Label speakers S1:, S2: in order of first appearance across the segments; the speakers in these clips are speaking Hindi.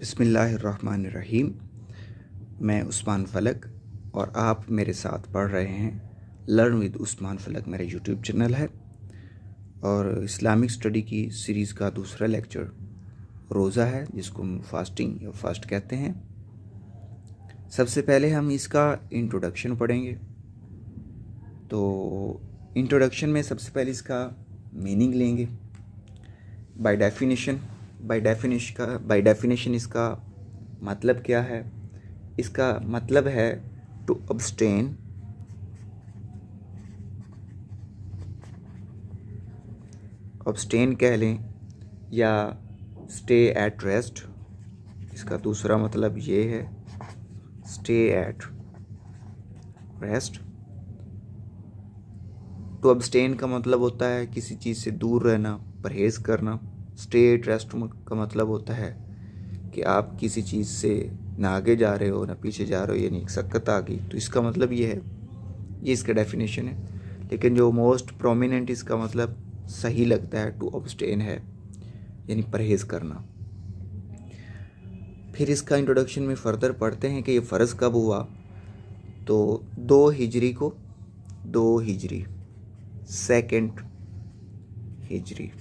S1: बिस्मिल्लाहिर्रहमानिर्रहीम। मैं उस्मान फ़लक और आप मेरे साथ पढ़ रहे हैं लर्न विद उस्मान फ़लक। मेरा यूट्यूब चैनल है और इस्लामिक स्टडी की सीरीज़ का दूसरा लेक्चर रोज़ा है, जिसको हम फास्टिंग या फास्ट कहते हैं। सबसे पहले हम इसका इंट्रोडक्शन पढ़ेंगे। तो इंट्रोडक्शन में सबसे पहले इसका मीनिंग लेंगे। बाय डेफिनेशन इसका मतलब क्या है? इसका मतलब है टू अब्सटेन कह लें या स्टे एट रेस्ट। इसका दूसरा मतलब ये है stay at rest. To abstain का मतलब होता है किसी चीज़ से दूर रहना, परहेज़ करना। स्टे एट रेस्ट का मतलब होता है कि आप किसी चीज़ से ना आगे जा रहे हो ना पीछे जा रहे हो, यानी एक सक्कत आ गई, तो इसका मतलब ये है। ये इसका डेफिनेशन है। लेकिन जो मोस्ट प्रोमिनेंट इसका मतलब सही लगता है टू अब्सटेन है, यानी परहेज़ करना। फिर इसका इंट्रोडक्शन में फर्दर पढ़ते हैं कि ये फ़र्ज़ कब हुआ। तो 2 हिजरी को, 2 हिजरी, 2 हिजरी,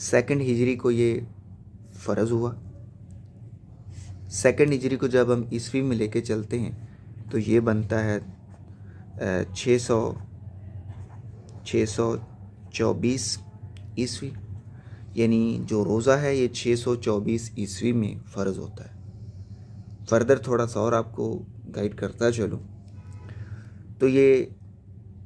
S1: 2 हिजरी को ये फ़र्ज़ हुआ। 2 हिजरी को जब हम ईस्वी में लेके चलते हैं तो ये बनता है 624 ईस्वी, यानी जो रोज़ा है ये 624 ईस्वी में फ़र्ज़ होता है। फर्दर थोड़ा सा और आपको गाइड करता चलूँ तो ये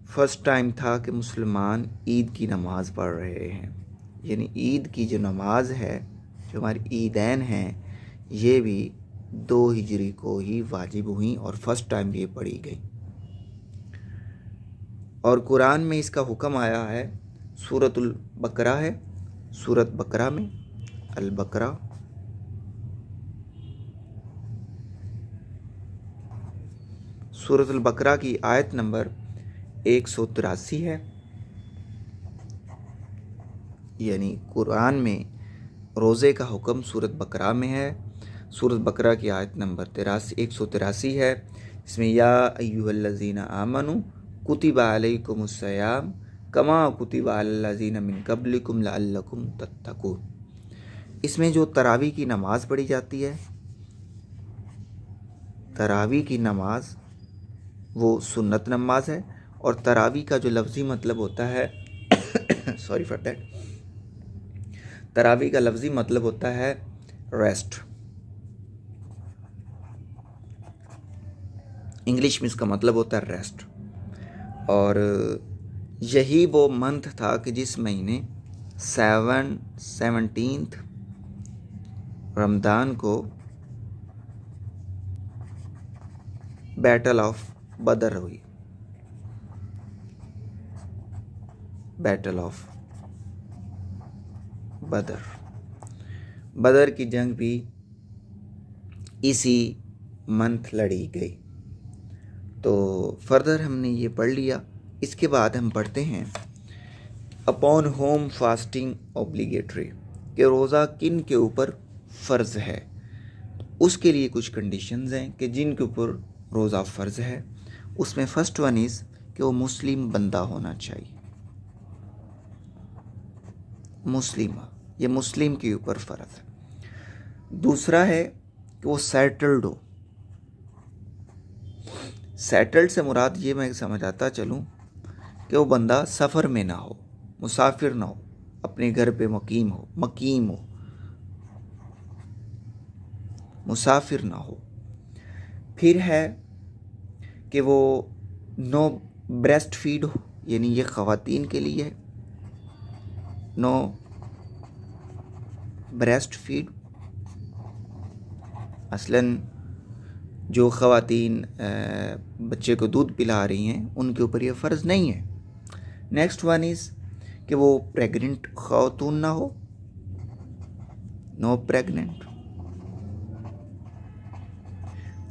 S1: फर्स्ट टाइम था कि मुसलमान ईद की नमाज़ पढ़ रहे हैं, यानी ईद की जो नमाज है, जो हमारी ईदैन हैं, ये भी 2 हिजरी को ही वाजिब हुई और फर्स्ट टाइम ये पढ़ी गई। और कुरान में इसका हुक्म आया है, सूरतुल बकरा है, सूरत बकरा में, अल बकरा, सूरतुल बकरा की आयत नंबर 183 है। यानी कुरान में रोज़े का हुक्म सूरत बकरा में है। सूरत बकरा की आयत नंबर 183 है। इसमें या अय्युहल्लज़ीना आमनू कुतिबा अलैकुमुस्सियाम कमा कुतिबा अलल्लज़ीना मिन क़ब्लिकुम लअल्लकुम तत्तक़ून। इसमें जो तरावी की नमाज़ पढ़ी जाती है, तरावी की नमाज वो सुन्नत नमाज है। और तरावी का जो लफ्ज़ी मतलब होता है सॉरी फॉर दैट, तरावी का लफ्ज़ी मतलब होता है रेस्ट। इंग्लिश में इसका मतलब होता है रेस्ट। और यही वो मंथ था कि जिस महीने 17 रमज़ान को बैटल ऑफ बदर हुई। बैटल ऑफ बदर की जंग भी इसी मंथ लड़ी गई। तो फर्दर हमने ये पढ़ लिया। इसके बाद हम पढ़ते हैं अपॉन होम फास्टिंग ऑब्लिगेटरी, कि रोज़ा किन के ऊपर फ़र्ज़ है। उसके लिए कुछ कंडीशंस हैं कि जिनके ऊपर रोज़ा फ़र्ज़ है। उसमें फ़र्स्ट वन इज़ कि वो मुस्लिम बंदा होना चाहिए। मुस्लिम, ये मुस्लिम के ऊपर फ़र्ज़ है। दूसरा है कि वो सेटल्ड हो। सेटल्ड से मुराद ये मैं समझाता चलूँ कि वो बंदा सफ़र में ना हो, मुसाफिर ना हो, अपने घर पे मकीम हो, मुसाफिर ना हो। फिर है कि वो नो ब्रेस्ट फीड हो, यानी ये ख़वातीन के लिए है, नो ब्रेस्ट फीड। मसलन जो ख़वातीन बच्चे को दूध पिला रही हैं उनके ऊपर ये फ़र्ज़ नहीं है। नेक्स्ट वन इज़ कि वो प्रेग्नेंट ख़वातून ना हो, नो प्रेग्नेंट।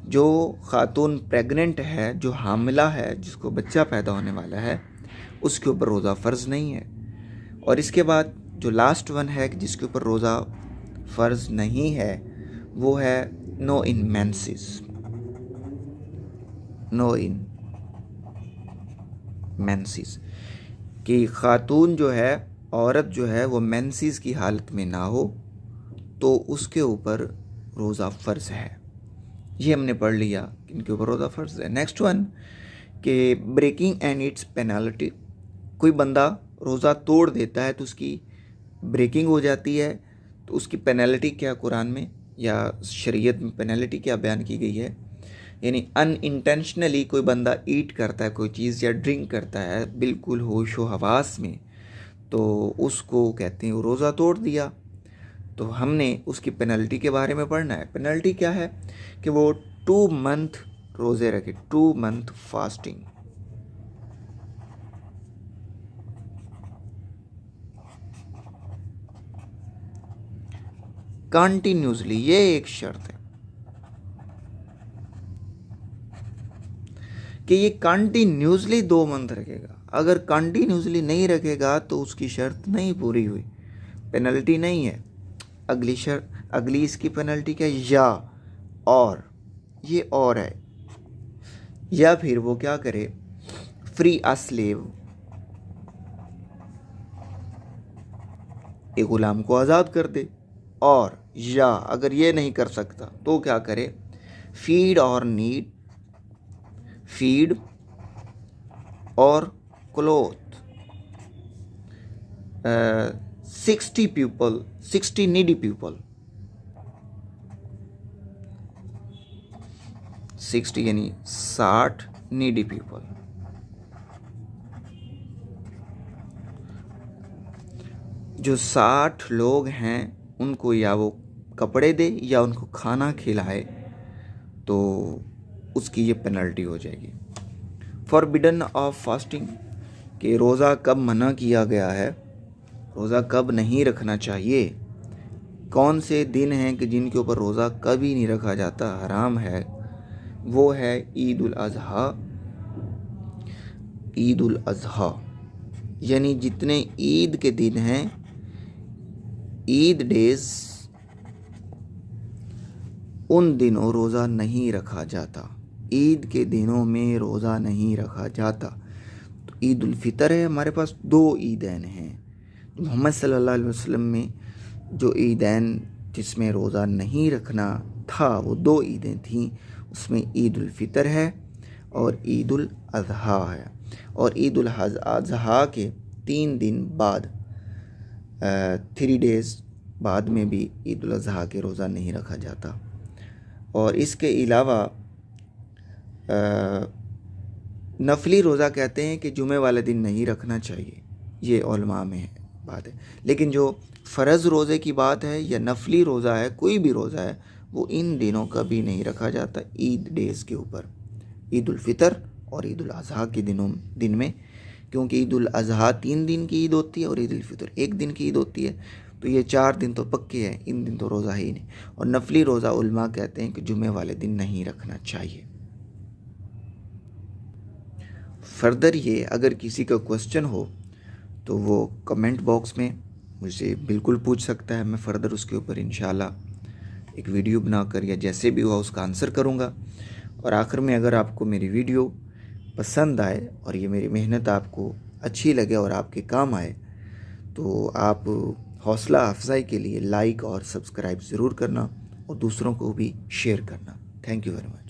S1: जो ख़ातून प्रेग्नेंट है, जो हामिला है, जिसको बच्चा पैदा होने वाला है, उसके ऊपर रोज़ा फ़र्ज़ नहीं है। और इसके बाद जो लास्ट वन है जिसके ऊपर रोज़ा फ़र्ज़ नहीं है वो है नो इन मेंसेस। नो इन मेंसेस कि ख़ातून जो है, औरत जो है वो मेंसेस की हालत में ना हो तो उसके ऊपर रोज़ा फ़र्ज़ है। ये हमने पढ़ लिया कि इनके ऊपर रोज़ा फ़र्ज़ है। नेक्स्ट वन कि ब्रेकिंग एंड इट्स पेनल्टी। कोई बंदा रोज़ा तोड़ देता है तो उसकी ब्रेकिंग हो जाती है, तो उसकी पेनल्टी क्या कुरान में या शरीयत में पेनल्टी क्या बयान की गई है? यानी अनइंटेंशनली कोई बंदा ईट करता है कोई चीज़ या ड्रिंक करता है बिल्कुल होशो हवास में, तो उसको कहते हैं वो रोज़ा तोड़ दिया। तो हमने उसकी पेनल्टी के बारे में पढ़ना है। पेनल्टी क्या है कि वो 2 मंथ रोज़े रखे, 2 मंथ फास्टिंग। कंटिन्यूसली, ये एक शर्त है कि ये कंटिन्यूसली 2 मंथ रखेगा। अगर कंटिन्यूसली नहीं रखेगा तो उसकी शर्त नहीं पूरी हुई, पेनल्टी नहीं है। अगली इसकी पेनल्टी क्या, या और, ये और है, या फिर वो क्या करे, फ्री अ स्लेव, एक गुलाम को आज़ाद कर दे। और या अगर ये नहीं कर सकता तो क्या करे, फीड और क्लोथ 60 नीडी पीपल, 60 यानी 60 नीडी पीपल। जो 60 लोग हैं उनको या वो कपड़े दे या उनको खाना खिलाए तो उसकी ये पेनल्टी हो जाएगी। फॉरबिडन ऑफ फास्टिंग, कि रोज़ा कब मना किया गया है, रोज़ा कब नहीं रखना चाहिए, कौन से दिन हैं कि जिनके ऊपर रोज़ा कभी नहीं रखा जाता, हराम है, वो है ईद उल अज़हा। ईद उल अज़हा यानी जितने ईद के दिन हैं, ईद डेज, उन दिनों रोज़ा नहीं रखा जाता। ईद के दिनों में रोज़ा नहीं रखा जाता। तो ईद उल फितर है, हमारे पास 2 ईदैन हैं। मोहम्मद सल्लल्लाहु अलैहि वसल्लम में जो ईदैन जिसमें रोज़ा नहीं रखना था वो 2 ईदें थीं, उसमें ईद उल फितर है और ईद उल अज़हा है। और ईद उल अज़हा के 3 दिन बाद 3 डेज़ बाद में भी ईद उल अज़हा के रोज़ा नहीं रखा जाता। और इसके अलावा नफली रोज़ा कहते हैं कि जुमे वाले दिन नहीं रखना चाहिए, ये उलमा में बात है। लेकिन जो फ़र्ज़ रोज़े की बात है या नफली रोज़ा है, कोई भी रोज़ा है, वो इन दिनों कभी नहीं रखा जाता ईद डेज़ के ऊपर, ईद उल फ़ितर और ईद उल अज़हा के दिन में, क्योंकि ईद उल अज़हा 3 दिन की ईद होती है और ईद उल फ़ितर 1 दिन की ईद होती है। तो ये 4 दिन तो पक्के हैं, इन दिन तो रोज़ा ही नहीं। और नफली रोज़ा उलमा कहते हैं कि जुमे वाले दिन नहीं रखना चाहिए। फर्दर ये अगर किसी का क्वेश्चन हो तो वो कमेंट बॉक्स में मुझसे बिल्कुल पूछ सकता है, मैं फ़र्दर उसके ऊपर इंशाल्लाह एक वीडियो बनाकर या जैसे भी हुआ उसका आंसर करूँगा। और आखिर में अगर आपको मेरी वीडियो पसंद आए और ये मेरी मेहनत आपको अच्छी लगे और आपके काम आए तो आप हौसला अफजाई के लिए लाइक और सब्सक्राइब ज़रूर करना और दूसरों को भी शेयर करना। Thank you very much.